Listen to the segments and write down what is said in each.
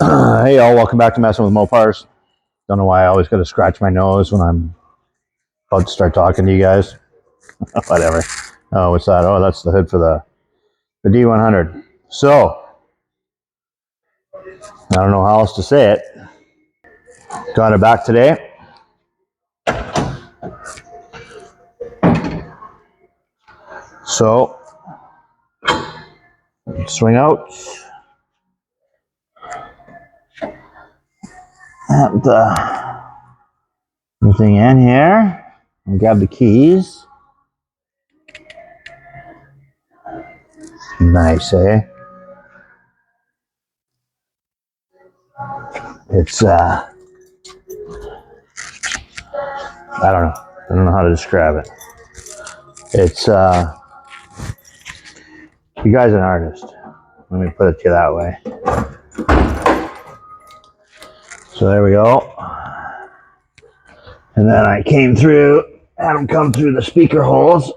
Hey all, welcome back to Messing with Mopars. Don't know why I always got to scratch my nose when I'm about to start talking to you guys. Whatever. Oh, what's that? Oh, that's the hood for the D100. So, I don't know how else to say it. Got it back today. So, swing out. And everything in here. And grab the keys. Nice, eh? It's I don't know how to describe it. It's you guys are an artist. Let me put it to you that way. So there we go. And then I came through, had them come through the speaker holes.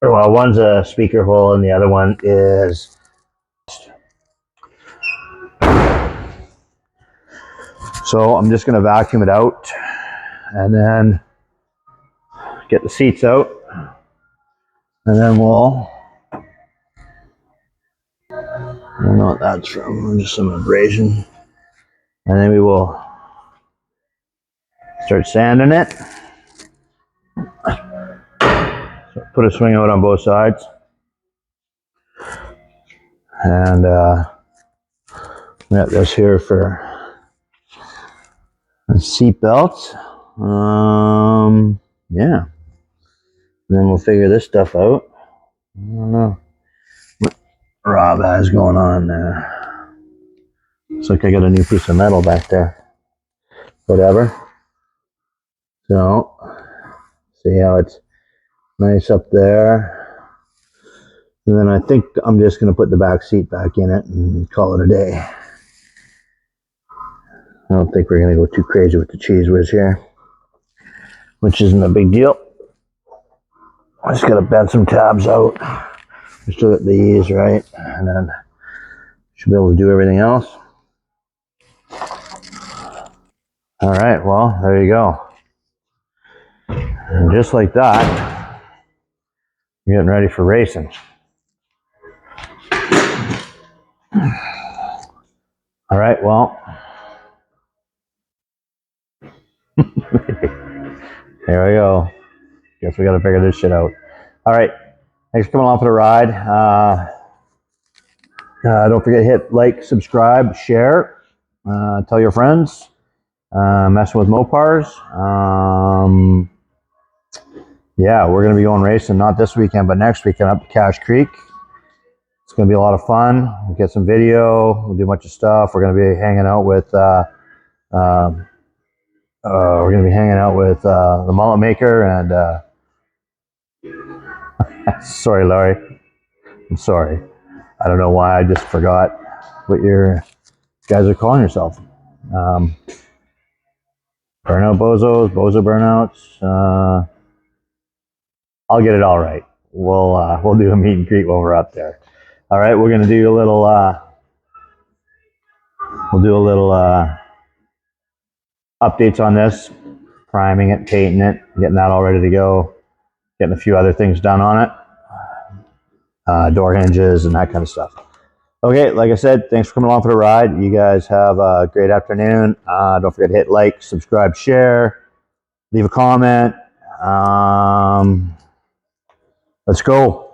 Well, one's a speaker hole and the other one is. So I'm just going to vacuum it out and then get the seats out. And then we'll, I don't know what that's from, just some abrasion. And then we will start sanding it. So put a swing out on both sides. And we got this here for a seat belt. Yeah. And then we'll figure this stuff out. I don't know what Rob has going on there. Looks like I got a new piece of metal back there. Whatever. So, see how it's nice up there. And then I think I'm just going to put the back seat back in it and call it a day. I don't think we're going to go too crazy with the cheese whiz here, which isn't a big deal. I just got to bend some tabs out. Just do it these, right? And then should be able to do everything else. All right, well, there you go. And just like that, we're getting ready for racing. All right, well, here we go. Guess we got to figure this shit out. All right, thanks for coming along for the ride. Don't forget to hit like, subscribe, share, tell your friends. Messing with Mopars. Yeah, we're going to be going racing, not this weekend, but next weekend up to Cache Creek. It's going to be a lot of fun. We'll get some video. We'll do a bunch of stuff. We're going to be hanging out with the mullet maker and sorry, Laurie. I'm sorry. I don't know why I just forgot what you guys are calling yourself. Burnout bozos, bozo burnouts. I'll get it all right. We'll do a meet and greet when we're up there. All right, we're gonna do a little. We'll do a little updates on this, priming it, painting it, getting that all ready to go, getting a few other things done on it, door hinges and that kind of stuff. Okay, like I said, thanks for coming along for the ride. You guys have a great afternoon. Don't forget to hit like, subscribe, share, leave a comment. Let's go.